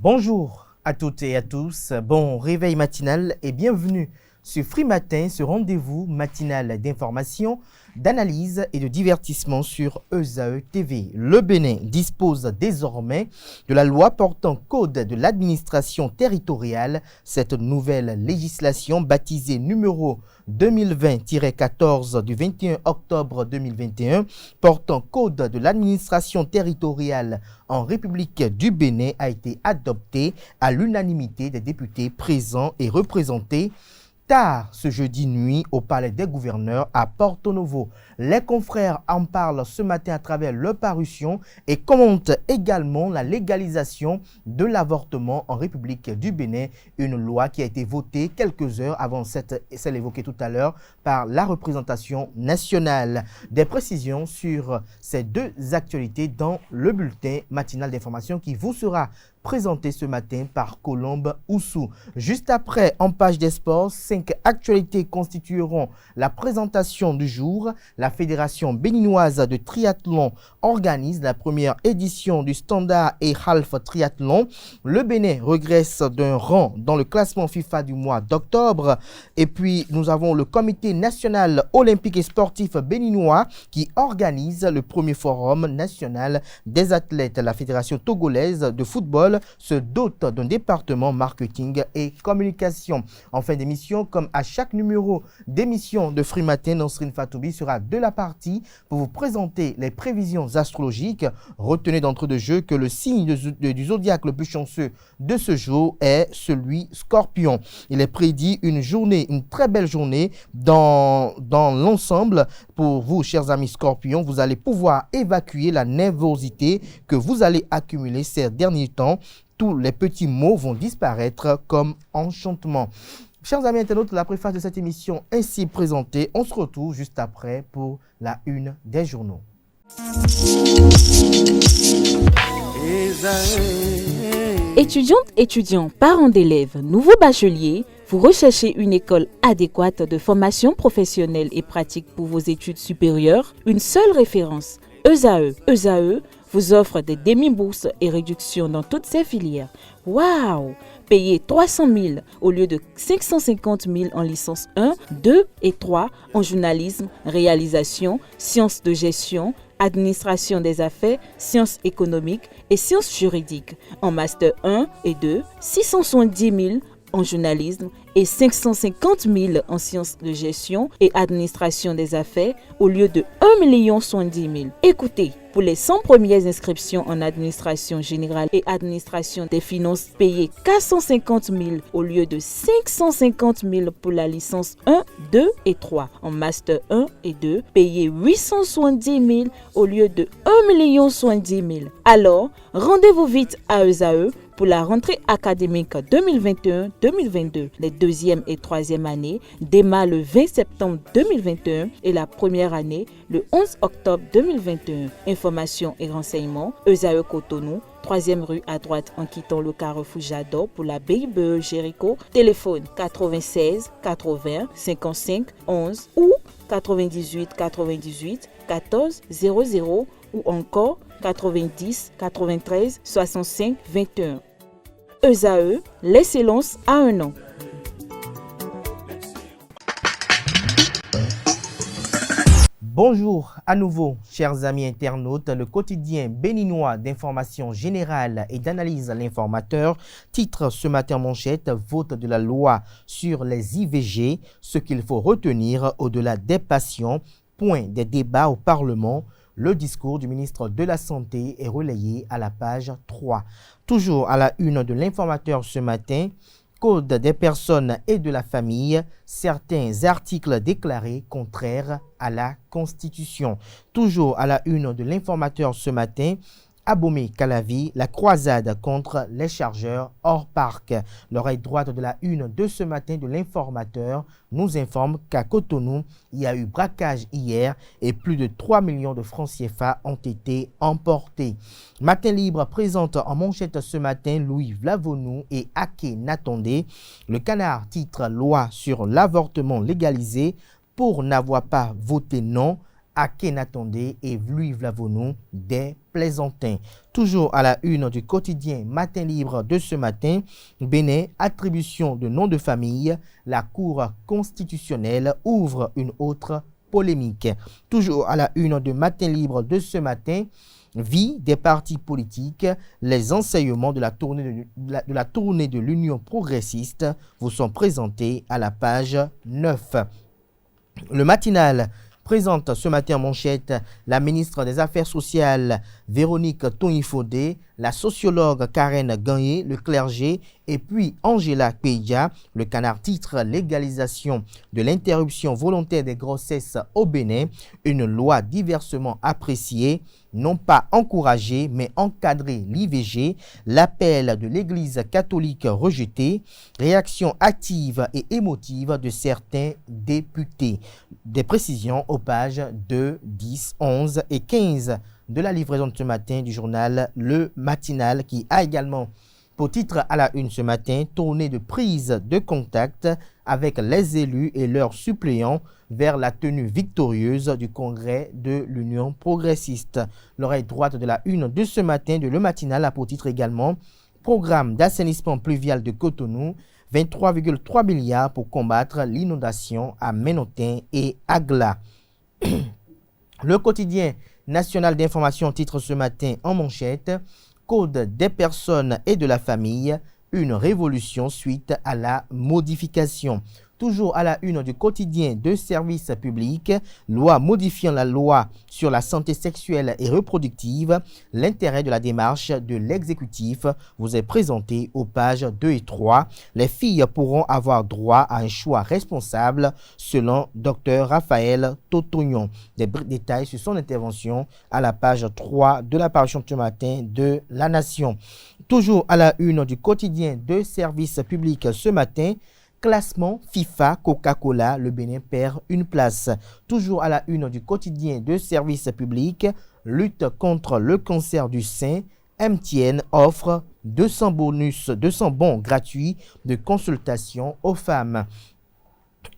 Bonjour à toutes et à tous, bon réveil matinal et bienvenue sur Free Matin, ce rendez-vous matinal d'information, d'analyse et de divertissement sur ESAE TV. Le Bénin dispose désormais de la loi portant code de l'administration territoriale. Cette nouvelle législation baptisée numéro 2020-14 du 21 octobre 2021 portant code de l'administration territoriale en République du Bénin a été adoptée à l'unanimité des députés présents et représentés tard ce jeudi nuit au Palais des Gouverneurs à Porto Novo. Les confrères en parlent ce matin à travers leur parution et commentent également la légalisation de l'avortement en République du Bénin, une loi qui a été votée quelques heures avant celle évoquée tout à l'heure par la représentation nationale. Des précisions sur ces deux actualités dans le bulletin matinal d'information qui vous sera présenté ce matin par Colombe Oussou. Juste après, en page des sports, 5 actualités constitueront la présentation du jour. La Fédération béninoise de triathlon organise la première édition du Standard et Half Triathlon. Le Bénin regresse d'un rang dans le classement FIFA du mois d'octobre. Et puis, nous avons le Comité national olympique et sportif béninois qui organise le premier forum national des athlètes. La Fédération togolaise de football se dote d'un département marketing et communication. En fin d'émission, comme à chaque numéro d'émission de Free Matin, Nosrine Fatoubi sera de la partie pour vous présenter les prévisions astrologiques. Retenez d'entrée de jeu que le signe du zodiaque le plus chanceux de ce jour est celui Scorpion. Il est prédit une très belle journée dans l'ensemble. Pour vous, chers amis Scorpions, vous allez pouvoir évacuer la nervosité que vous allez accumuler ces derniers temps. Tous les petits mots vont disparaître comme enchantement. Chers amis internautes, la préface de cette émission ainsi présentée, on se retrouve juste après pour la une des journaux. Étudiantes, étudiants, parents d'élèves, nouveaux bacheliers, vous recherchez une école adéquate de formation professionnelle et pratique pour vos études supérieures? Une seule référence, ESAE. ESAE vous offre des demi-bourses et réductions dans toutes ces filières. Waouh! Payez 300 000 au lieu de 550 000 en licence 1, 2 et 3 en journalisme, réalisation, sciences de gestion, administration des affaires, sciences économiques et sciences juridiques. En master 1 et 2, 670 000 en journalisme et 550 000 en sciences de gestion et administration des affaires au lieu de 1 070 000. Écoutez, pour les 100 premières inscriptions en administration générale et administration des finances, payez 450 000 au lieu de 550 000 pour la licence 1, 2 et 3. En master 1 et 2, payez 870 000 au lieu de 1 070 000. Alors, rendez-vous vite à ESAE pour la rentrée académique 2021-2022. Les deuxième et troisième années démarrent le 20 septembre 2021 et la première année le 11 octobre 2021. Informations et renseignements, ESAE Cotonou, 3e rue à droite en quittant le carrefour Jador pour la BIBE Jéricho. Téléphone 96 80 55 11 ou 98 98 14 00 ou encore 90 93 65 21. ESAE, l'excellence à un an. Bonjour à nouveau, chers amis internautes. Le quotidien béninois d'information générale et d'analyse à l'informateur titre ce matin en manchette « Vote de la loi sur les IVG, ce qu'il faut retenir au-delà des passions, point des débats au Parlement ». Le discours du ministre de la Santé est relayé à la page 3. Toujours à la une de l'informateur ce matin, Code des personnes et de la famille, certains articles déclarés contraires à la Constitution. Toujours à la une de l'informateur ce matin, Abomey-Calavi, la croisade contre les chargeurs hors parc. L'oreille droite de la une de ce matin de l'informateur nous informe qu'à Cotonou, il y a eu braquage hier et plus de 3 millions de francs CFA ont été emportés. Matin Libre présente en manchette ce matin Louis Vlavonou et Ake Natondé. Le Canard titre « Loi sur l'avortement légalisé pour n'avoir pas voté non ». Akenatonde et Vluy-Vlavonou des Plaisantins. Toujours à la une du quotidien Matin Libre de ce matin, Bénin, attribution de nom de famille, la Cour constitutionnelle ouvre une autre polémique. Toujours à la une de Matin Libre de ce matin, vie des partis politiques, les enseignements de la tournée de l'Union progressiste vous sont présentés à la page 9. Le matinal présente ce matin en manchette la ministre des Affaires sociales Véronique Toinifodé, la sociologue Karen Gagné, le clergé, et puis Angela Kpeja. Le Canard titre légalisation de l'interruption volontaire des grossesses au Bénin, une loi diversement appréciée, non pas encourager mais encadrer l'IVG, l'appel de l'Église catholique rejeté, réaction active et émotive de certains députés. Des précisions aux pages 2, 10, 11 et 15 de la livraison de ce matin du journal Le Matinal, qui a également pour titre à la une ce matin, tournée de prise de contact avec les élus et leurs suppléants vers la tenue victorieuse du congrès de l'Union progressiste. L'oreille droite de la une de ce matin de Le Matinal a pour titre également programme d'assainissement pluvial de Cotonou, 23,3 milliards pour combattre l'inondation à Ménotin et Agla. Le quotidien national d'information titre ce matin en manchette Code des personnes et de la famille, une révolution suite à la modification. Toujours à la une du quotidien de service public, loi modifiant la loi sur la santé sexuelle et reproductive, l'intérêt de la démarche de l'exécutif vous est présenté aux pages 2 et 3. Les filles pourront avoir droit à un choix responsable selon Dr Raphaël Totognon. Des détails sur son intervention à la page 3 de la parution de ce matin de La Nation. Toujours à la une du quotidien de service public ce matin, classement FIFA Coca-Cola, le Bénin perd une place. Toujours à la une du quotidien de service public, lutte contre le cancer du sein, MTN offre 200 bons gratuits de consultation aux femmes.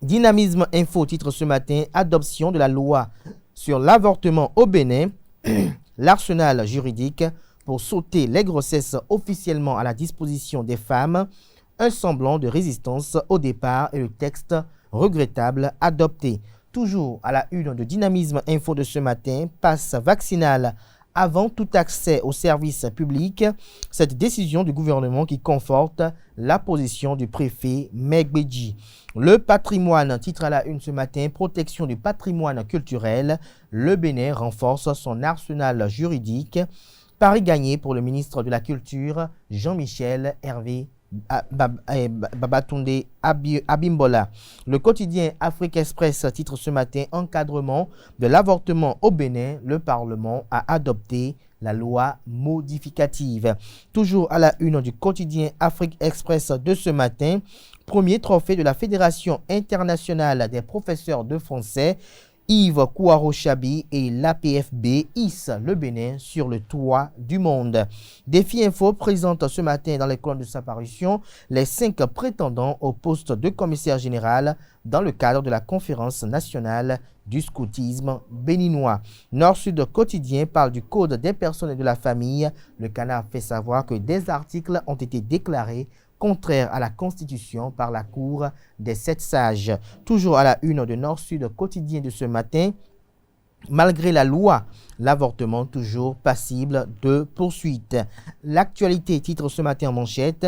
Dynamisme Info titre ce matin, adoption de la loi sur l'avortement au Bénin, l'arsenal juridique pour sauter les grossesses officiellement à la disposition des femmes, un semblant de résistance au départ et le texte regrettable adopté. Toujours à la une de Dynamisme Info de ce matin, passe vaccinal avant tout accès aux services publics. Cette décision du gouvernement qui conforte la position du préfet Megbedji. Le patrimoine titre à la une ce matin, protection du patrimoine culturel. Le Bénin renforce son arsenal juridique. Pari gagné pour le ministre de la Culture, Jean-Michel Hervé Babatunde Abimbola. Le quotidien Afrique Express titre ce matin encadrement de l'avortement au Bénin. Le Parlement a adopté la loi modificative. Toujours à la une du quotidien Afrique Express de ce matin, premier trophée de la Fédération internationale des professeurs de français. Yves Kouaro-Chabi et l'APFB hissent le Bénin sur le toit du monde. Défi Info présente ce matin dans les colonnes de sa parution les 5 prétendants au poste de commissaire général dans le cadre de la conférence nationale du scoutisme béninois. Nord-Sud quotidien parle du code des personnes et de la famille. Le Canard fait savoir que des articles ont été déclarés contraire à la Constitution par la Cour des 7 sages. Toujours à la une de Nord-Sud quotidien de ce matin, malgré la loi, l'avortement toujours passible de poursuite. L'actualité titre ce matin en manchette,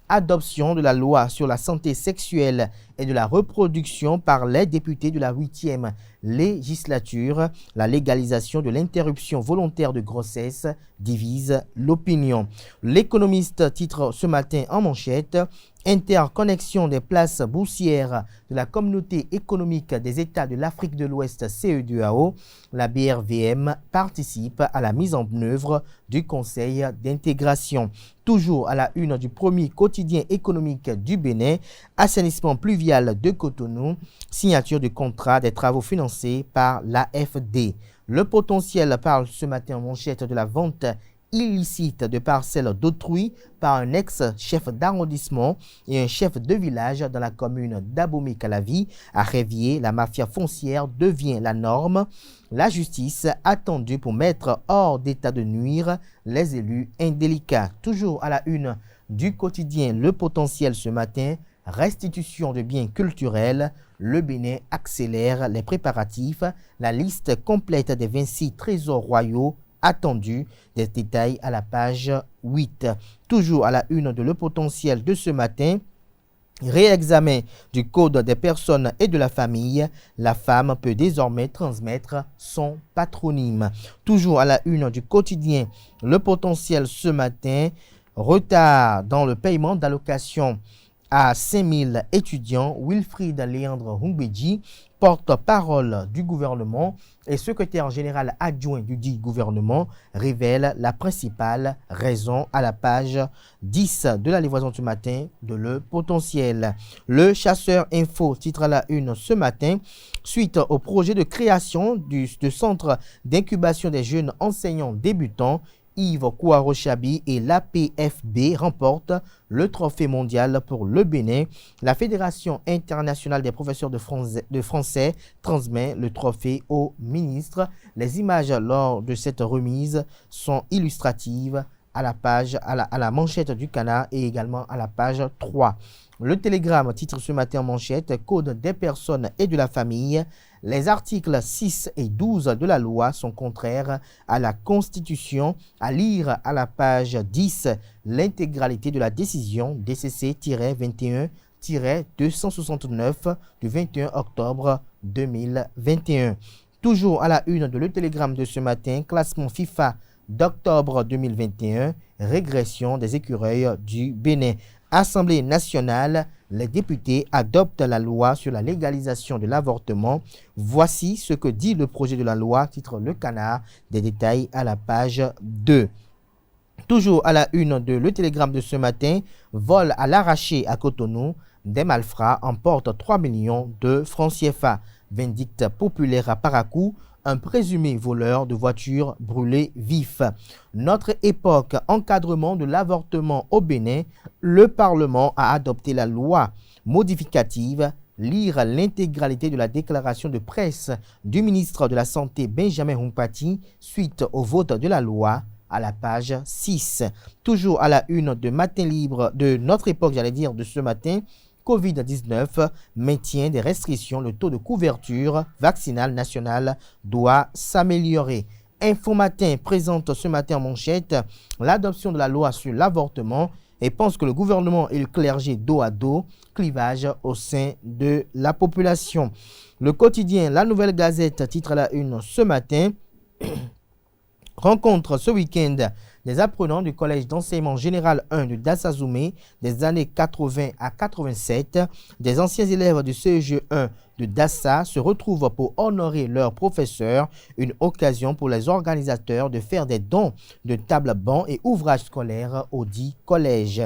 adoption de la loi sur la santé sexuelle et de la reproduction par les députés de la 8e législature. La légalisation de l'interruption volontaire de grossesse divise l'opinion. L'économiste titre ce matin en manchette, interconnexion des places boursières de la communauté économique des États de l'Afrique de l'Ouest CEDEAO. La BRVM participe à la mise en œuvre du Conseil d'intégration. Toujours à la une du premier quotidien économique du Bénin, assainissement pluvial de Cotonou, signature du contrat des travaux financés par l'AFD. Le potentiel parle ce matin en manchette de la vente illicite de parcelles d'autrui par un ex-chef d'arrondissement et un chef de village dans la commune d'Abomey-Calavi. À Révier, la mafia foncière devient la norme. La justice attendue pour mettre hors d'état de nuire les élus indélicats. Toujours à la une du quotidien Le Potentiel ce matin, restitution de biens culturels. Le Bénin accélère les préparatifs. La liste complète des 26 trésors royaux attendus. Des détails à la page 8. Toujours à la une de Le Potentiel de ce matin, réexamen du code des personnes et de la famille. La femme peut désormais transmettre son patronyme. Toujours à la une du quotidien Le Potentiel ce matin, retard dans le paiement d'allocations à 5000 étudiants. Wilfried Léandre Humbedji, porte-parole du gouvernement et secrétaire général adjoint du dit gouvernement, révèle la principale raison à la page 10 de la livraison du matin de Le Potentiel. Le Chasseur Info titre à la une ce matin, suite au projet de création du centre d'incubation des jeunes enseignants débutants, Yves Kouarochabi et l'APFB remportent le trophée mondial pour le Bénin. La Fédération internationale des professeurs de français transmet le trophée au ministre. Les images lors de cette remise sont illustratives à la manchette du Canard et également à la page 3. Le Télégramme titre ce matin en manchette « Code des personnes et de la famille ». Les articles 6 et 12 de la loi sont contraires à la Constitution. À lire à la page 10 l'intégralité de la décision DCC-21-269 du 21 octobre 2021. Toujours à la une de Le Télégramme de ce matin, classement FIFA d'octobre 2021, régression des écureuils du Bénin. Assemblée nationale, les députés adoptent la loi sur la légalisation de l'avortement. Voici ce que dit le projet de la loi, titre Le Canard, des détails à la page 2. Toujours à la une de Le Télégramme de ce matin, vol à l'arraché à Cotonou, des malfrats emportent 3 millions de francs CFA. Vindicte populaire à Parakou, un présumé voleur de voitures brûlé vif. Notre époque, encadrement de l'avortement au Bénin, le Parlement a adopté la loi modificative. Lire l'intégralité de la déclaration de presse du ministre de la Santé Benjamin Humpati suite au vote de la loi à la page 6. Toujours à la une de Matin Libre de Notre Époque, de ce matin, Covid-19, maintien des restrictions, le taux de couverture vaccinale nationale doit s'améliorer. Info Matin présente ce matin en manchette l'adoption de la loi sur l'avortement et pense que le gouvernement et le clergé dos à dos, clivage au sein de la population. Le quotidien La Nouvelle Gazette titre à la une ce matin rencontre ce week-end des apprenants du collège d'enseignement général 1 de Dassazoumé des années 80 à 87. Des anciens élèves du CEG 1 de Dassa se retrouvent pour honorer leurs professeurs, une occasion pour les organisateurs de faire des dons de tables, bancs et ouvrages scolaires au dit collège.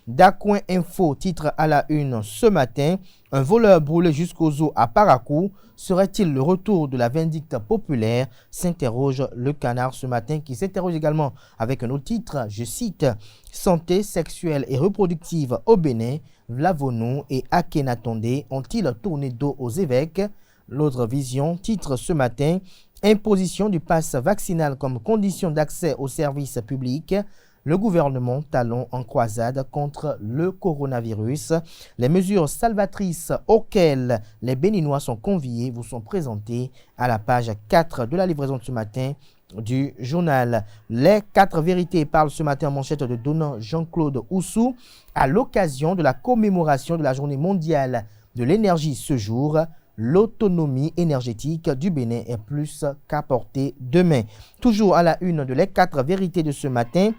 Dacoin Info titre à la une ce matin, un voleur brûlé jusqu'aux os à Parakou. Serait-il le retour de la vindicte populaire? S'interroge Le Canard ce matin, qui s'interroge également avec un autre titre, je cite, santé sexuelle et reproductive au Bénin, Vlavonou et Akhenatonde ont-ils tourné dos aux évêques? L'autre vision titre ce matin, imposition du pass vaccinal comme condition d'accès aux services publics. Le gouvernement talon en croisade contre le coronavirus. Les mesures salvatrices auxquelles les Béninois sont conviés vous sont présentées à la page 4 de la livraison de ce matin du journal. Les 4 vérités parlent ce matin en manchette de donnant Jean-Claude Oussou à l'occasion de la commémoration de la journée mondiale de l'énergie ce jour. L'autonomie énergétique du Bénin est plus qu'apportée demain. Toujours à la une de les 4 vérités de ce matin,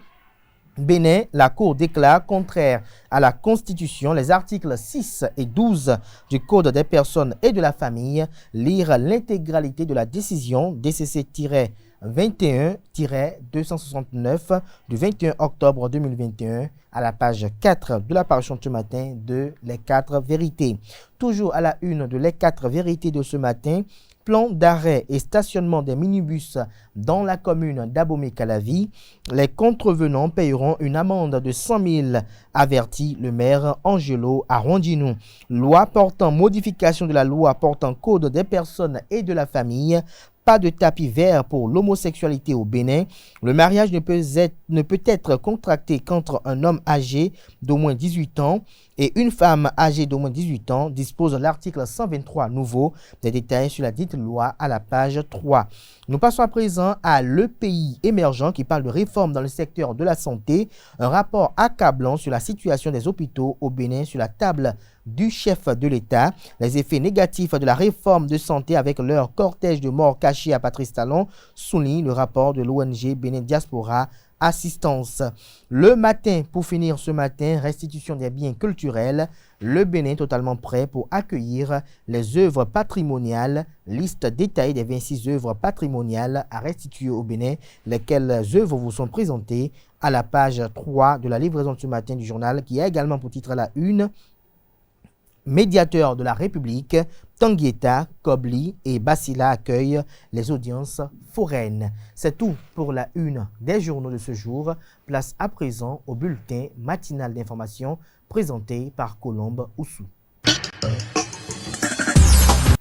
Bénin, la Cour déclare contraire à la Constitution les articles 6 et 12 du Code des personnes et de la famille. Lire l'intégralité de la décision DCC-21-269 du 21 octobre 2021 à la page 4 de la parution de ce matin de Les 4 vérités. Toujours à la une de Les 4 vérités de ce matin, plan d'arrêt et stationnement des minibus dans la commune d'Abomey-Calavi. Les contrevenants payeront une amende de 100 000, avertit le maire Angelo Arrondinou. Loi portant modification de la loi portant code des personnes et de la famille. Pas de tapis vert pour l'homosexualité au Bénin. Le mariage ne peut être contracté qu'entre un homme âgé d'au moins 18 ans et une femme âgée d'au moins 18 ans, dispose l'article 123 nouveau. Des détails sur la dite loi à la page 3. Nous passons à présent à Le Pays émergent qui parle de réforme dans le secteur de la santé. Un rapport accablant sur la situation des hôpitaux au Bénin sur la table du chef de l'État. Les effets négatifs de la réforme de santé avec leur cortège de morts cachés à Patrice Talon, souligne le rapport de l'ONG Bénin Diaspora Assistance. Le matin, pour finir ce matin, restitution des biens culturels. Le Bénin totalement prêt pour accueillir les œuvres patrimoniales. Liste détaillée des 26 œuvres patrimoniales à restituer au Bénin, lesquelles œuvres vous sont présentées à la page 3 de la livraison de ce matin du journal, qui a également pour titre à la une médiateur de la République, Tanguieta, Kobli et Basila accueillent les audiences foraines. C'est tout pour la une des journaux de ce jour. Place à présent au bulletin matinal d'information présenté par Colombe Oussou.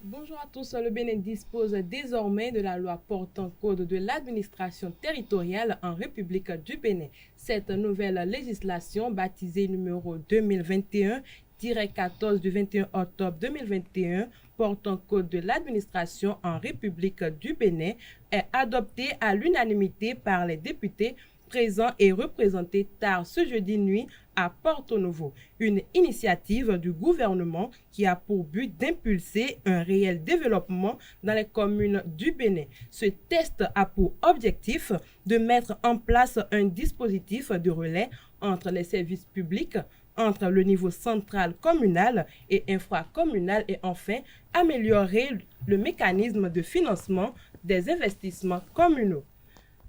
Bonjour à tous, le Bénin dispose désormais de la loi portant code de l'administration territoriale en République du Bénin. Cette nouvelle législation, baptisée numéro 2021-14 du 21 octobre 2021, portant code de l'administration en République du Bénin, est adoptée à l'unanimité par les députés présents et représentés tard ce jeudi nuit à Porto Novo. Une initiative du gouvernement qui a pour but d'impulser un réel développement dans les communes du Bénin. Ce test a pour objectif de mettre en place un dispositif de relais entre les services publics, entre le niveau central communal et infracommunal et enfin améliorer le mécanisme de financement des investissements communaux.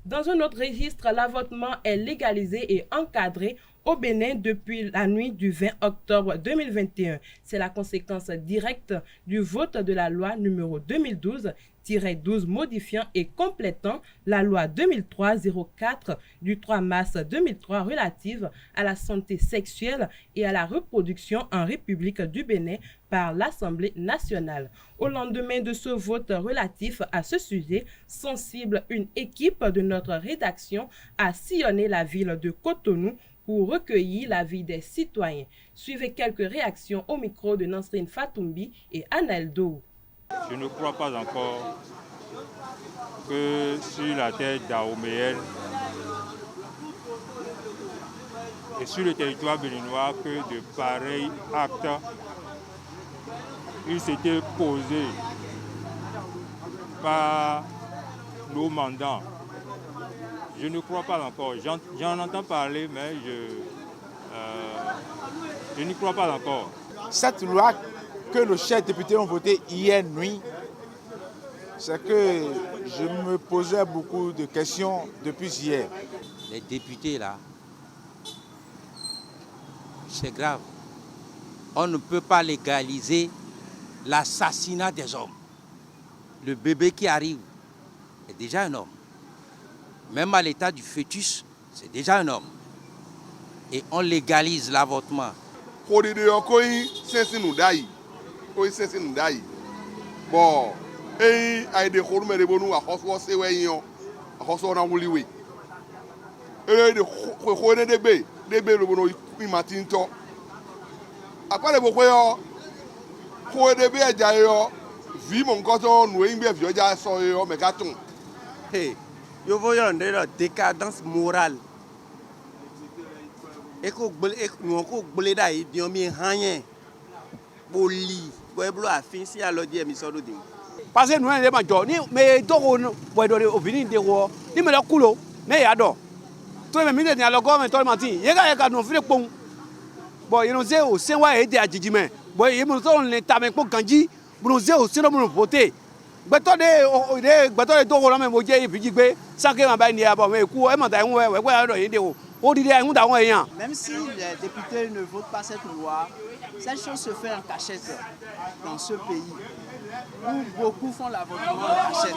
Dans un autre registre, l'avortement est légalisé et encadré au Bénin depuis la nuit du 20 octobre 2021. C'est la conséquence directe du vote de la loi numéro 2012-12 modifiant et complétant la loi 2003-04 du 3 mars 2003 relative à la santé sexuelle et à la reproduction en République du Bénin par l'Assemblée nationale. Au lendemain de ce vote relatif à ce sujet sensible, une équipe de notre rédaction a sillonné la ville de Cotonou pour recueillir l'avis des citoyens. Suivez quelques réactions au micro de Nansrine Fatoumbi et Analdo. Je ne crois pas encore que sur la terre dahoméenne et sur le territoire béninois que de pareils actes ils s'étaient posés par nos mandants. Je ne crois pas encore. J'en entends parler, mais je n'y crois pas encore. Cette loi que nos chers députés ont votée hier nuit, c'est que je me posais beaucoup de questions depuis hier. Les députés là, c'est grave. On ne peut pas légaliser l'assassinat des hommes. Le bébé qui arrive est déjà un homme. Même à l'état du fœtus, c'est déjà un homme. Et on légalise l'avortement. Bon, et a des hormones de bonus à Hoswa Sewayon, à Hoswa Wuliwi. Et de Hone de Bay, de Bay, le bonus, Matinto. Après le Bokoyo, Hone de Bay, Jayo, Vimon Cotton, Wimby, Vioja, Soyo, Megaton. Hey, you voyons de la décadence morale. Et que nous avons brûlé d'ailleurs, nous avons mis rien pour lui. Pueblo a fini si à l'audience émission de parce que nous avons des gens qui mais doro boy opinion de wo ni me la kulo mais ya do to me mine ni alogo me to mati ye ga no file pon boy you know say o sen wa e de ajijime boy ye mo so le ta me pon kanji bu no o sen no mo voter gbeto de doro me mo je ifiji gbe sanke ma ba ni abo me ku e mo ta ehun we we do ye de o di ehun da won eyan. Même si les députés ne votent pas cette loi, cette chose se fait en cachette dans ce pays. où beaucoup font l'avortement et achètent.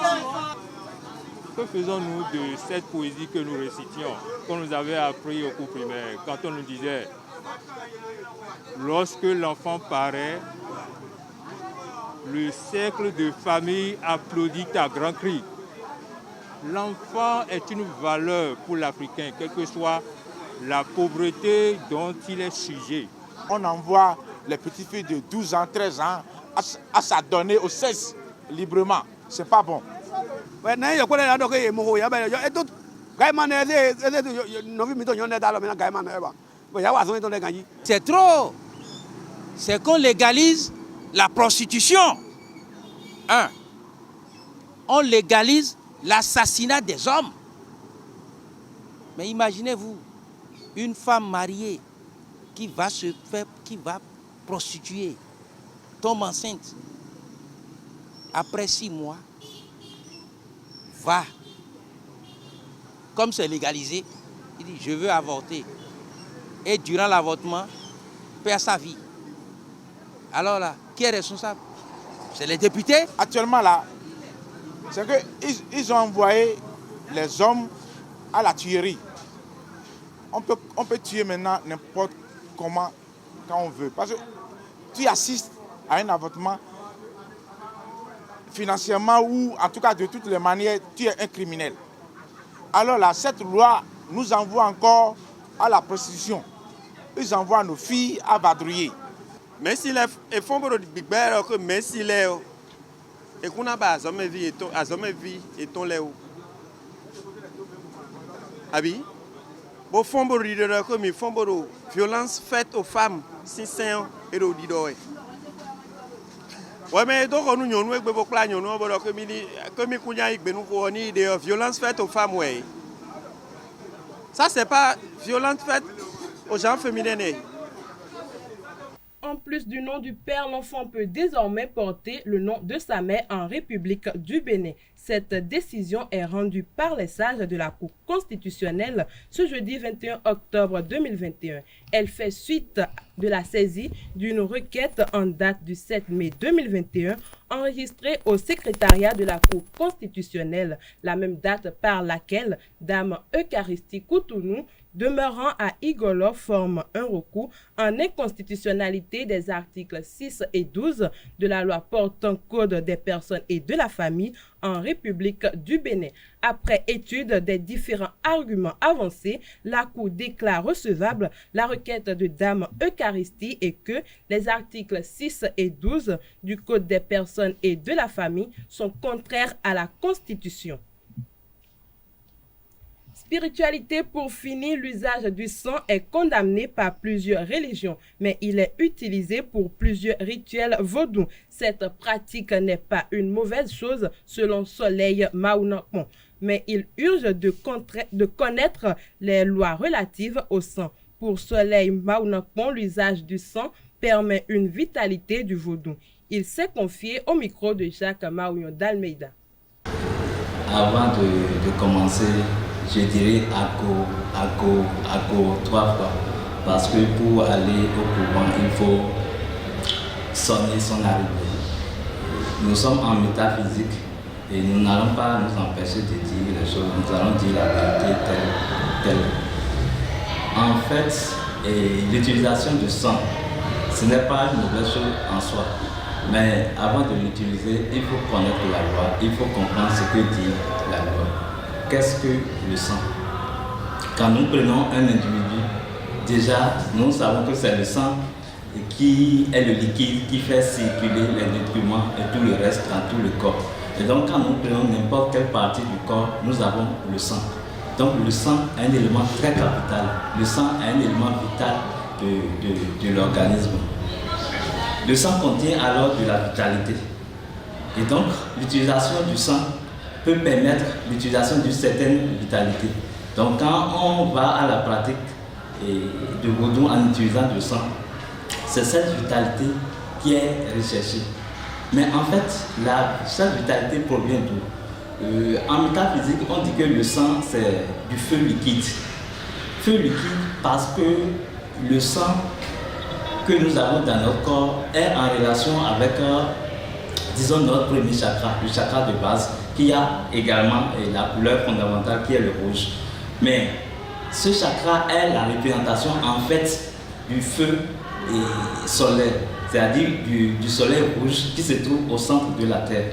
Que faisons-nous de cette poésie que nous récitions, qu'on nous avait appris au cours primaire, quand on nous disait « Lorsque l'enfant paraît, le cercle de famille applaudit à grands cris. » L'enfant est une valeur pour l'Africain, quelle que soit la pauvreté dont il est sujet. On envoie les petites filles de 12 ans, 13 ans à s'adonner au sexe librement. C'est pas bon. C'est trop. C'est qu'on légalise la prostitution. Un. On légalise l'assassinat des hommes. Mais imaginez-vous, une femme mariée qui va prostituer, tombe enceinte, après 6 mois, va, comme c'est légalisé, il dit je veux avorter. Et durant l'avortement, perd sa vie. Alors là, qui est responsable? C'est les députés? Actuellement là, c'est qu'ils ont envoyé les hommes à la tuerie. On peut tuer maintenant n'importe comment, quand on veut. Parce que tu assistes à un avortement, financièrement ou en tout cas de toutes les manières, tu es un criminel. Alors là, cette loi nous envoie encore à la prostitution. Ils envoient nos filles à vadrouiller. Mais si les fonds pour le big bear, mais si les et qu'on a pas à vie et ton léo. Abi, bon fonds pour le comme ils font pour violence faite aux femmes, si c'est un héros d'idole. Ouais, mais donc nous avons beaucoup de plans, nous avons comme il des violences faites aux femmes, ouais. Ça c'est pas violence faite aux gens féminins. En plus du nom du père, l'enfant peut désormais porter le nom de sa mère en République du Bénin. Cette décision est rendue par les sages de la Cour constitutionnelle ce jeudi 21 octobre 2021. Elle fait suite de la saisie d'une requête en date du 7 mai 2021 enregistrée au secrétariat de la Cour constitutionnelle, la même date par laquelle Dame Eucharistie Coutounou, demeurant à Igolo, forme un recours en inconstitutionnalité des articles 6 et 12 de la loi portant code des personnes et de la famille en République du Bénin. Après étude des différents arguments avancés, la Cour déclare recevable la requête de Dame Eucharistie et que les articles 6 et 12 du Code des personnes et de la famille sont contraires à la Constitution. Spiritualité pour finir, l'usage du sang est condamné par plusieurs religions, mais il est utilisé pour plusieurs rituels vaudous. Cette pratique n'est pas une mauvaise chose selon Soleil Maounakmon, mais il urge de connaître les lois relatives au sang. Pour Soleil Maounakmon, l'usage du sang permet une vitalité du vaudou. Il s'est confié au micro de Jacques Maouillon d'Almeida. Avant de commencer, je dirais ACO 3 fois. Parce que pour aller au couvent, il faut sonner son arrivée. Nous sommes en métaphysique et nous n'allons pas nous empêcher de dire les choses. Nous allons dire la vérité telle. En fait, l'utilisation du sang, ce n'est pas une mauvaise chose en soi. Mais avant de l'utiliser, il faut connaître la loi, il faut comprendre ce que dit la loi. Qu'est-ce que le sang? Quand nous prenons un individu, déjà, nous savons que c'est le sang qui est le liquide qui fait circuler les nutriments et tout le reste dans tout le corps. Et donc, quand nous prenons n'importe quelle partie du corps, nous avons le sang. Donc, le sang est un élément très capital. Le sang est un élément vital de l'organisme. Le sang contient alors de la vitalité. Et donc, l'utilisation du sang peut permettre l'utilisation d'une certaine vitalité. Donc, quand on va à la pratique de vaudou en utilisant du sang, c'est cette vitalité qui est recherchée. Mais en fait, cette vitalité provient d'où? En métaphysique, on dit que le sang, c'est du feu liquide. Feu liquide parce que le sang que nous avons dans notre corps est en relation avec disons, notre premier chakra, le chakra de base, qui a également la couleur fondamentale qui est le rouge. Mais ce chakra est la représentation en fait du feu solaire, c'est-à-dire du soleil rouge qui se trouve au centre de la Terre.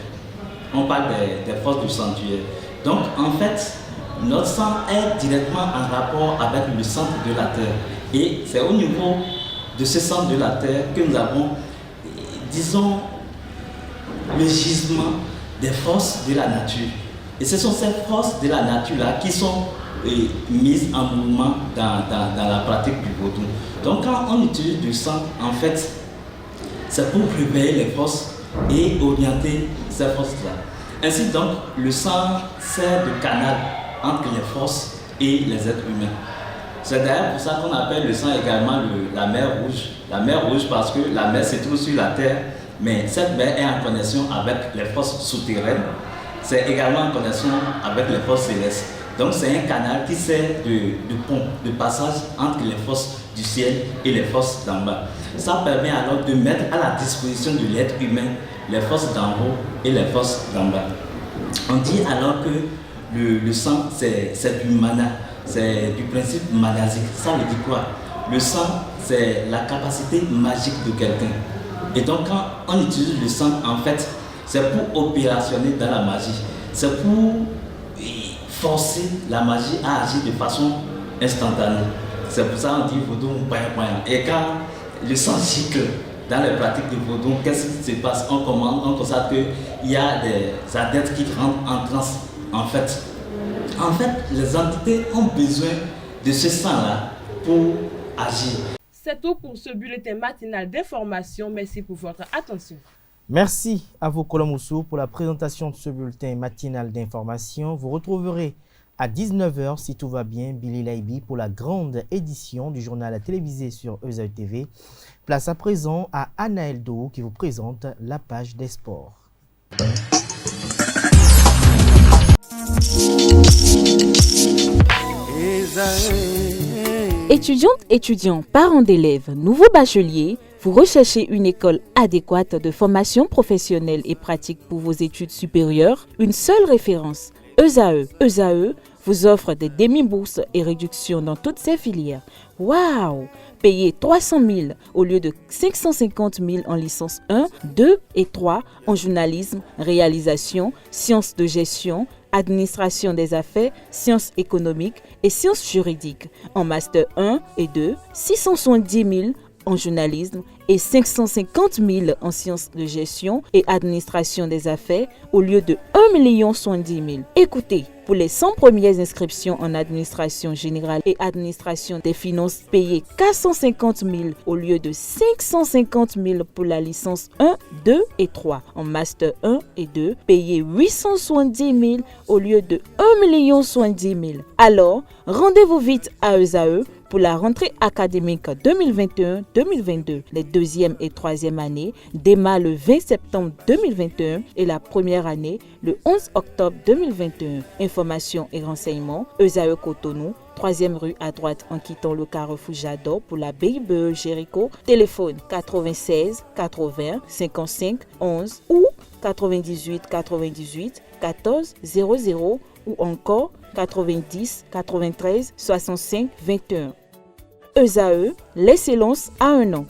On parle des forces du sanctuaire. Donc en fait, notre sang est directement en rapport avec le centre de la Terre. Et c'est au niveau de ce centre de la Terre que nous avons, disons, le gisement des forces de la nature. Et ce sont ces forces de la nature-là qui sont mises en mouvement dans la pratique du vaudou. Donc quand on utilise du sang, en fait, c'est pour réveiller les forces et orienter ces forces-là. Ainsi donc, le sang sert de canal entre les forces et les êtres humains. C'est d'ailleurs pour ça qu'on appelle le sang également la mer rouge. La mer rouge parce que la mer se trouve sur la terre, mais cette mer est en connexion avec les forces souterraines. C'est également en connexion avec les forces célestes. Donc c'est un canal qui sert de pont, de passage entre les forces du ciel et les forces d'en bas. Ça permet alors de mettre à la disposition de l'être humain les forces d'en haut et les forces d'en bas. On dit alors que le sang c'est du mana, c'est du principe manasique. Ça veut dire quoi? Le sang c'est la capacité magique de quelqu'un. Et donc quand on utilise le sang, en fait, c'est pour opérationner dans la magie. C'est pour forcer la magie à agir de façon instantanée. C'est pour ça qu'on dit vaudou. Et quand le sang gicle dans les pratiques de vaudou, qu'est-ce qui se passe? On constate qu'il y a des adeptes qui rentrent en transe. En fait, les entités ont besoin de ce sang-là pour agir. C'est tout pour ce bulletin matinal d'information. Merci pour votre attention. Merci à vous, Kolomoussou, pour la présentation de ce bulletin matinal d'information. Vous retrouverez à 19h, si tout va bien, Billy Laibi pour la grande édition du journal télévisé sur EZAE TV. Place à présent à Anaël Dou qui vous présente la page des sports. Étudiantes, étudiants, parents d'élèves, nouveaux bacheliers, vous recherchez une école adéquate de formation professionnelle et pratique pour vos études supérieures? Une seule référence, EZAE. EZAE vous offre des demi-bourses et réductions dans toutes ces filières. Waouh! Payez 300 000 au lieu de 550 000 en licence 1, 2 et 3 en journalisme, réalisation, sciences de gestion, administration des affaires, sciences économiques et sciences juridiques. En master 1 et 2, 670 000 en journalisme et 550 000 en sciences de gestion et administration des affaires au lieu de 1 070 000. Écoutez, pour les 100 premières inscriptions en administration générale et administration des finances, payez 450 000 au lieu de 550 000 pour la licence 1, 2 et 3. En master 1 et 2, payez 870 000 au lieu de 1 070 000. Alors, rendez-vous vite à EZAE pour la rentrée académique 2021-2022. Les deuxième et troisième années démarrent le 20 septembre 2021 et la première année le 11 octobre 2021. Informations et renseignements, EZAE Cotonou, 3e rue à droite en quittant le carrefour Jadot pour la BIBE Jéricho. Téléphone 96 80 55 11 ou 98 98 14 00 ou encore 90 93 65 21. EZAE, l'excellence à un an.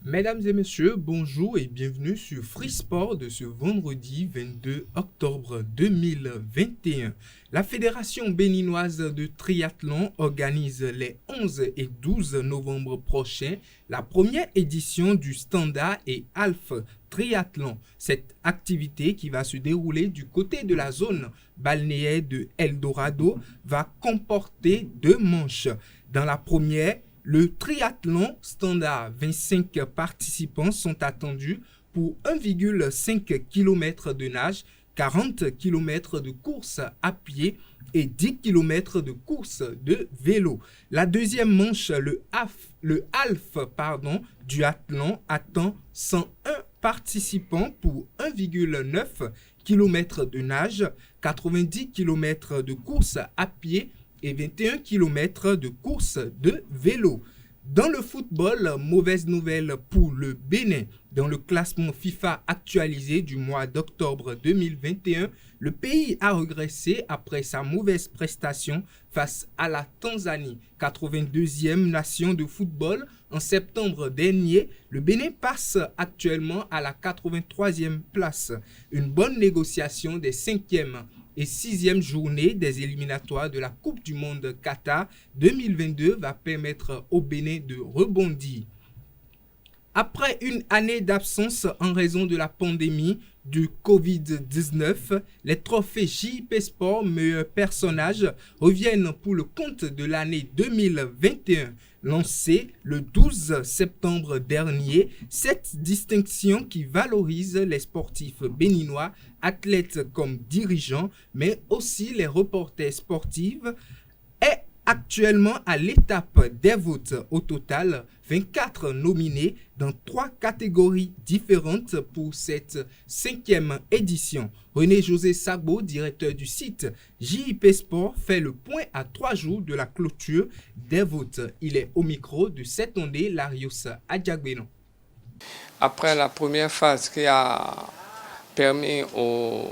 Mesdames et messieurs, bonjour et bienvenue sur Free Sport de ce vendredi 22 octobre 2021. La Fédération béninoise de triathlon organise les 11 et 12 novembre prochains la première édition du Standard et Half Triathlon. Cette activité qui va se dérouler du côté de la zone balnéaire de Eldorado va comporter 2 manches. Dans la première, le triathlon standard, 25 participants sont attendus pour 1,5 km de nage, 40 km de course à pied et 10 km de course de vélo. La deuxième manche, le half duathlon, attend 101 participants pour 1,9 km de nage, 90 km de course à pied et 21 km de course de vélo. Dans le football, mauvaise nouvelle pour le Bénin. Dans le classement FIFA actualisé du mois d'octobre 2021, le pays a régressé après sa mauvaise prestation face à la Tanzanie. 82e nation de football en septembre dernier, le Bénin passe actuellement à la 83e place. Une bonne négociation des 5e et 6e journée des éliminatoires de la Coupe du Monde Qatar 2022 va permettre au Bénin de rebondir. Après une année d'absence en raison de la pandémie du Covid-19, les trophées JIP Sport meilleur personnage reviennent pour le compte de l'année 2021. Lancée le 12 septembre dernier, cette distinction qui valorise les sportifs béninois, athlètes comme dirigeants, mais aussi les reporters sportifs, est actuellement à l'étape des votes. Au total, 24 nominés dans 3 catégories différentes pour cette 5e édition. René-José Sagbo, directeur du site JIP Sport, fait le point à 3 jours de la clôture des votes. Il est au micro de Setondé Larios Adjagbeno. Après la première phase qui a permis aux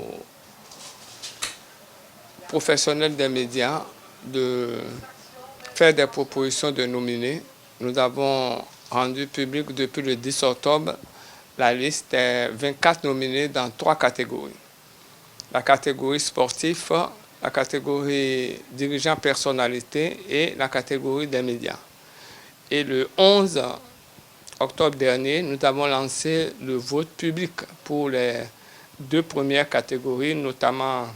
professionnels des médias de faire des propositions de nominés, nous avons rendu public depuis le 10 octobre la liste des 24 nominés dans 3 catégories. La catégorie sportif, la catégorie dirigeant personnalité et la catégorie des médias. Et le 11 octobre dernier, nous avons lancé le vote public pour les 2 premières catégories, notamment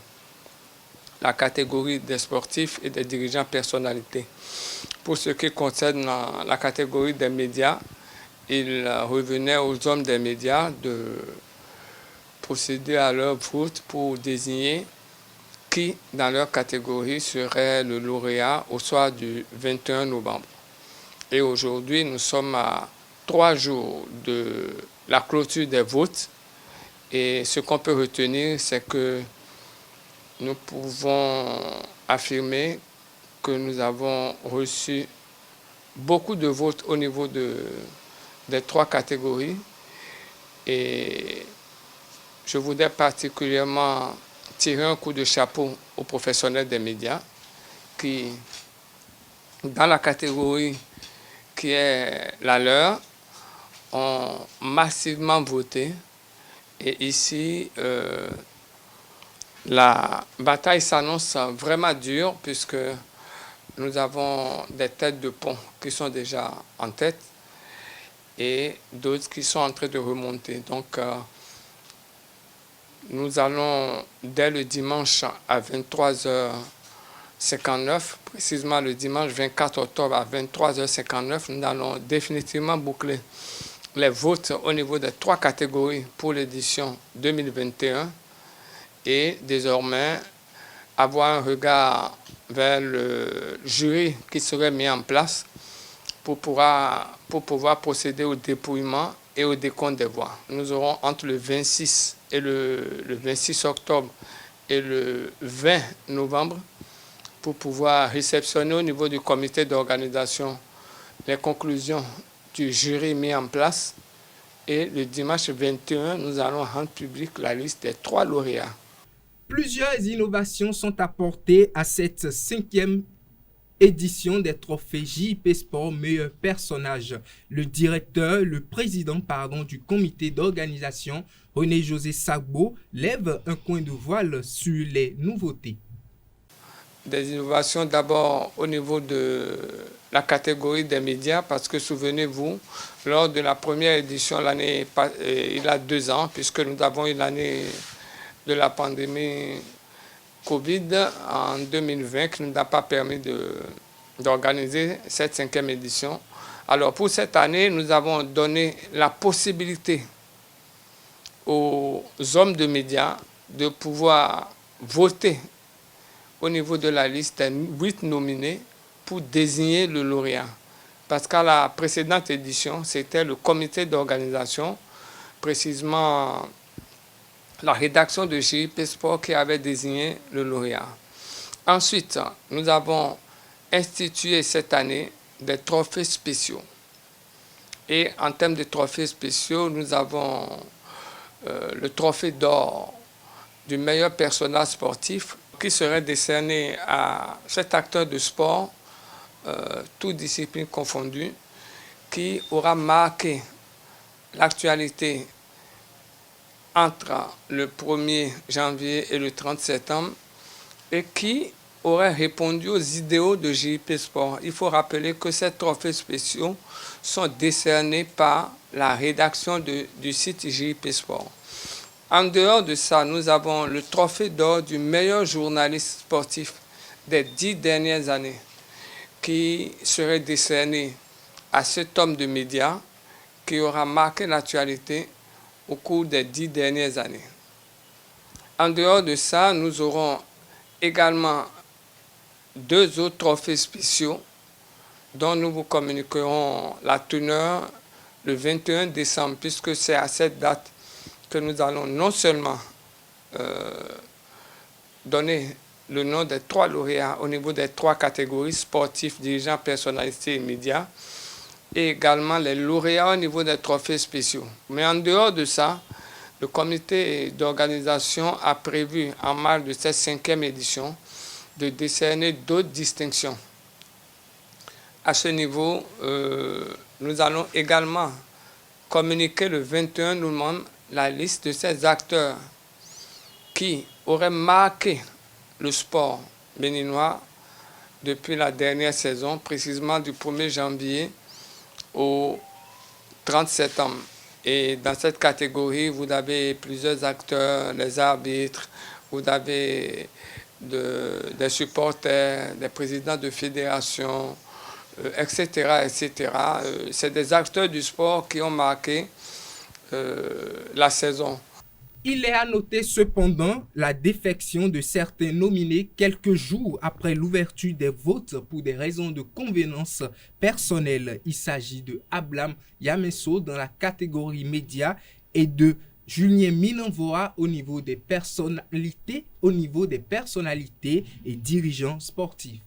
la catégorie des sportifs et des dirigeants personnalités. Pour ce qui concerne la catégorie des médias, il revenait aux hommes des médias de procéder à leur vote pour désigner qui, dans leur catégorie, serait le lauréat au soir du 21 novembre. Et aujourd'hui, nous sommes à 3 jours de la clôture des votes. Et ce qu'on peut retenir, c'est que nous pouvons affirmer que nous avons reçu beaucoup de votes au niveau des 3 catégories. Et je voudrais particulièrement tirer un coup de chapeau aux professionnels des médias qui, dans la catégorie qui est la leur, ont massivement voté. Et ici, la bataille s'annonce vraiment dure puisque nous avons des têtes de pont qui sont déjà en tête et d'autres qui sont en train de remonter. Donc, nous allons, dès le dimanche à 23h59, précisément le dimanche 24 octobre à 23h59, nous allons définitivement boucler les votes au niveau des 3 catégories pour l'édition 2021 et désormais avoir un regard vers le jury qui serait mis en place pour pouvoir procéder au dépouillement et au décompte des voix. Nous aurons entre le 26 et le 26 octobre et le 20 novembre pour pouvoir réceptionner au niveau du comité d'organisation les conclusions du jury mis en place. Et le dimanche 21, nous allons rendre public la liste des 3 lauréats. Plusieurs innovations sont apportées à cette 5e édition des trophées JIP Sport meilleur personnage. Le président du comité d'organisation, René-José Sagbo, lève un coin de voile sur les nouveautés. Des innovations d'abord au niveau de la catégorie des médias, parce que souvenez-vous, lors de la première édition, il y a 2 ans, puisque nous avons eu l'année de la pandémie Covid en 2020 qui ne nous a pas permis d'organiser cette 5e édition. Alors pour cette année, nous avons donné la possibilité aux hommes de médias de pouvoir voter au niveau de la liste des 8 nominés pour désigner le lauréat. Parce qu'à la précédente édition, c'était le comité d'organisation, précisément la rédaction de JIP Sport qui avait désigné le lauréat. Ensuite, nous avons institué cette année des trophées spéciaux. Et en termes de trophées spéciaux, nous avons le trophée d'or du meilleur personnage sportif qui serait décerné à cet acteur de sport, toutes disciplines confondues, qui aura marqué l'actualité entre le 1er janvier et le 30 septembre et qui aurait répondu aux idéaux de JIP Sport. Il faut rappeler que ces trophées spéciaux sont décernés par la rédaction du site JIP Sport. En dehors de ça, nous avons le trophée d'or du meilleur journaliste sportif des 10 dernières années qui serait décerné à cet homme de médias qui aura marqué l'actualité au cours des 10 dernières années. En dehors de ça, nous aurons également 2 autres trophées spéciaux dont nous vous communiquerons la teneur le 21 décembre, puisque c'est à cette date que nous allons non seulement donner le nom des 3 lauréats au niveau des 3 catégories sportifs, dirigeants, personnalités et médias, et également les lauréats au niveau des trophées spéciaux. Mais en dehors de ça, le comité d'organisation a prévu en marge de cette 5e édition de décerner d'autres distinctions. À ce niveau, nous allons également communiquer le 21 novembre la liste de ces acteurs qui auraient marqué le sport béninois depuis la dernière saison, précisément du 1er janvier au 30 septembre. Et dans cette catégorie, vous avez plusieurs acteurs, les arbitres, vous avez des supporters, des présidents de fédérations, etc., etc. C'est des acteurs du sport qui ont marqué la saison. Il est à noter cependant la défection de certains nominés quelques jours après l'ouverture des votes pour des raisons de convenance personnelle. Il s'agit de Ablam Yamesso dans la catégorie médias et de Julien Minenvoa au niveau des personnalités et dirigeants sportifs.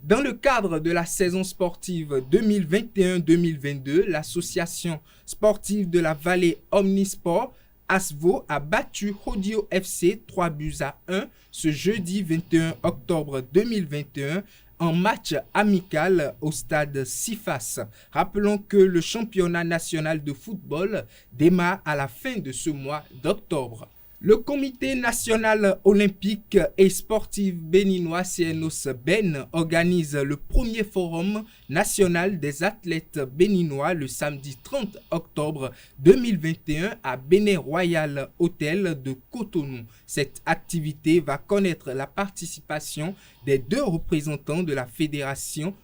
Dans le cadre de la saison sportive 2021-2022, l'association sportive de la vallée Omnisport Asvo a battu Hodio FC 3-1 ce jeudi 21 octobre 2021 en match amical au stade Sifas. Rappelons que le championnat national de football démarre à la fin de ce mois d'octobre. Le comité national olympique et sportif béninois CNOS-BEN organise le premier forum national des athlètes béninois le samedi 30 octobre 2021 à Bénin Royal Hotel de Cotonou. Cette activité va connaître la participation des 2 représentants de la fédération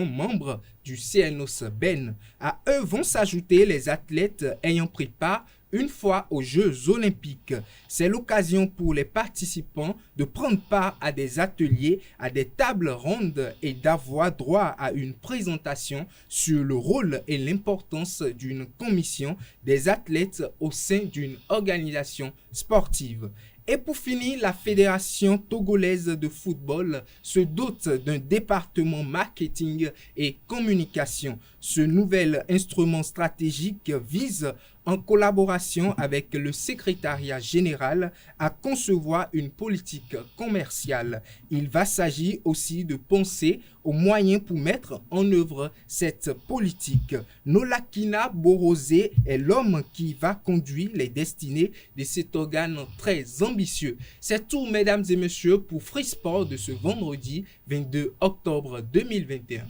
membres du CNOS-BEN. À eux vont s'ajouter les athlètes ayant pris part une fois aux Jeux olympiques. C'est l'occasion pour les participants de prendre part à des ateliers, à des tables rondes et d'avoir droit à une présentation sur le rôle et l'importance d'une commission des athlètes au sein d'une organisation sportive. Et pour finir, la Fédération togolaise de football se dote d'un département marketing et communication. Ce nouvel instrument stratégique vise, en collaboration avec le secrétariat général, à concevoir une politique commerciale. Il va s'agir aussi de penser aux moyens pour mettre en œuvre cette politique. Nolakina Borosé est l'homme qui va conduire les destinées de cet organe très ambitieux. C'est tout, mesdames et messieurs, pour Free Sport de ce vendredi 22 octobre 2021.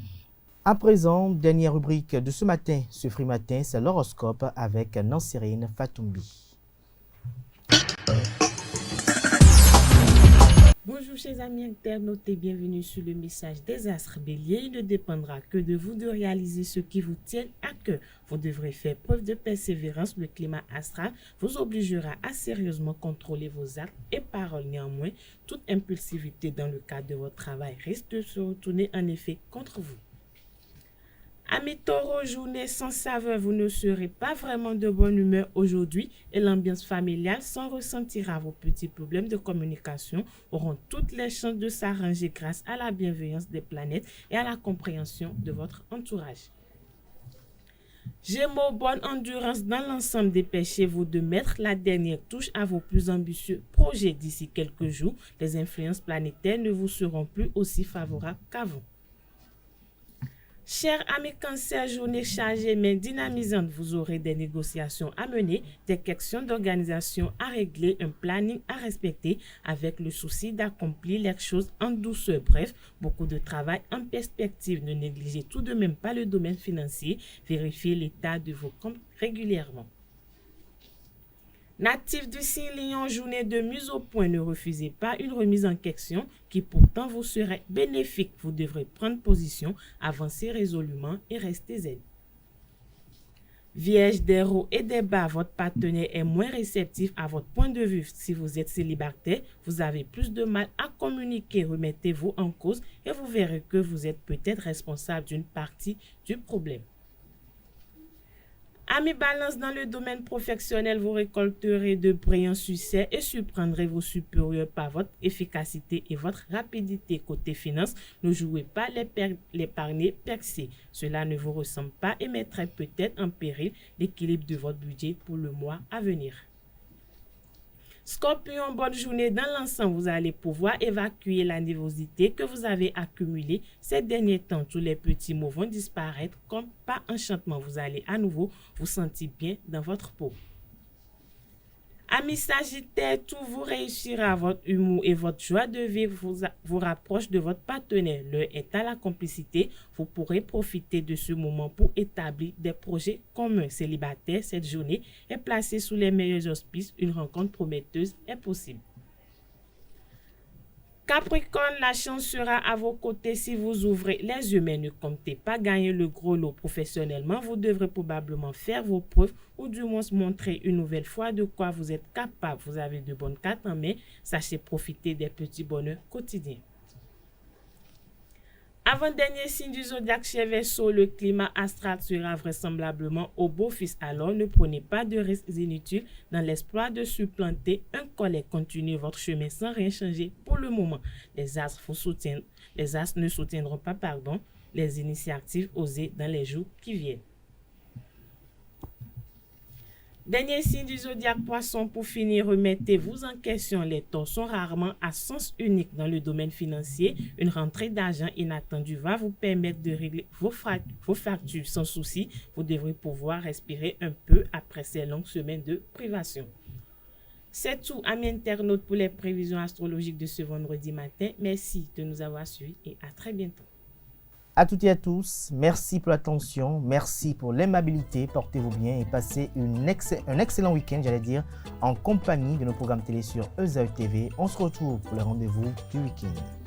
À présent, dernière rubrique de ce matin, ce Free Matin, c'est l'horoscope avec Nansérine Fatoumbi. Bonjour chers amis internautes et bienvenue sur le message des astres béliers. Il ne dépendra que de vous de réaliser ce qui vous tient à cœur. Vous devrez faire preuve de persévérance. Le climat astral vous obligera à sérieusement contrôler vos actes et paroles. Néanmoins, toute impulsivité dans le cadre de votre travail risque de se retourner en effet contre vous. Amis taureaux, journée sans saveur, vous ne serez pas vraiment de bonne humeur aujourd'hui et l'ambiance familiale s'en ressentira. Vos petits problèmes de communication auront toutes les chances de s'arranger grâce à la bienveillance des planètes et à la compréhension de votre entourage. Gémeaux, bonne endurance dans l'ensemble. Dépêchez-vous de mettre la dernière touche à vos plus ambitieux projets. D'ici quelques jours, les influences planétaires ne vous seront plus aussi favorables qu'avant. Chers amis Cancer, journée chargée mais dynamisante, vous aurez des négociations à mener, des questions d'organisation à régler, un planning à respecter avec le souci d'accomplir les choses en douceur. Bref, beaucoup de travail en perspective. Ne négligez tout de même pas le domaine financier, vérifiez l'état de vos comptes régulièrement. Natif du signe Lion, journée de mise au point, ne refusez pas une remise en question qui pourtant vous serait bénéfique. Vous devrez prendre position, avancer résolument et rester zen. Vierge, des hauts et des bas, votre partenaire est moins réceptif à votre point de vue. Si vous êtes célibataire, vous avez plus de mal à communiquer. Remettez-vous en cause et vous verrez que vous êtes peut-être responsable d'une partie du problème. Amis Balance, dans le domaine professionnel, vous récolterez de brillants succès et surprendrez vos supérieurs par votre efficacité et votre rapidité. Côté finance, ne jouez pas l'épargné percé. Cela ne vous ressemble pas et mettrait peut-être en péril l'équilibre de votre budget pour le mois à venir. Scorpion, bonne journée dans l'ensemble. Vous allez pouvoir évacuer la nervosité que vous avez accumulée ces derniers temps. Tous les petits mots vont disparaître comme par enchantement. Vous allez à nouveau vous sentir bien dans votre peau. Amis Sagittaire, tout vous réussira. Votre humour et votre joie de vivre vous rapprochent de votre partenaire. L'heure est à la complicité. Vous pourrez profiter de ce moment pour établir des projets communs. Célibataire, cette journée est placée sous les meilleurs auspices. Une rencontre prometteuse est possible. Capricorne, la chance sera à vos côtés si vous ouvrez les yeux, mais ne comptez pas gagner le gros lot. Professionnellement, vous devrez probablement faire vos preuves ou du moins montrer une nouvelle fois de quoi vous êtes capable. Vous avez de bonnes cartes en main, sachez profiter des petits bonheurs quotidiens. Avant-dernier signe du zodiaque chez Verseau, le climat astral sera vraisemblablement au beau-fixe. Alors ne prenez pas de risques inutiles dans l'espoir de supplanter un collègue. Continuez votre chemin sans rien changer pour le moment. Les astres ne soutiendront pas les initiatives osées dans les jours qui viennent. Dernier signe du zodiaque Poisson, pour finir, remettez-vous en question. Les torts sont rarement à sens unique dans le domaine financier. Une rentrée d'argent inattendue va vous permettre de régler vos factures sans souci. Vous devrez pouvoir respirer un peu après ces longues semaines de privation. C'est tout, amis internautes, pour les prévisions astrologiques de ce vendredi matin. Merci de nous avoir suivis et à très bientôt. À toutes et à tous, merci pour l'attention, merci pour l'aimabilité, portez-vous bien et passez un excellent week-end, en compagnie de nos programmes télé sur EZAE TV. On se retrouve pour le rendez-vous du week-end.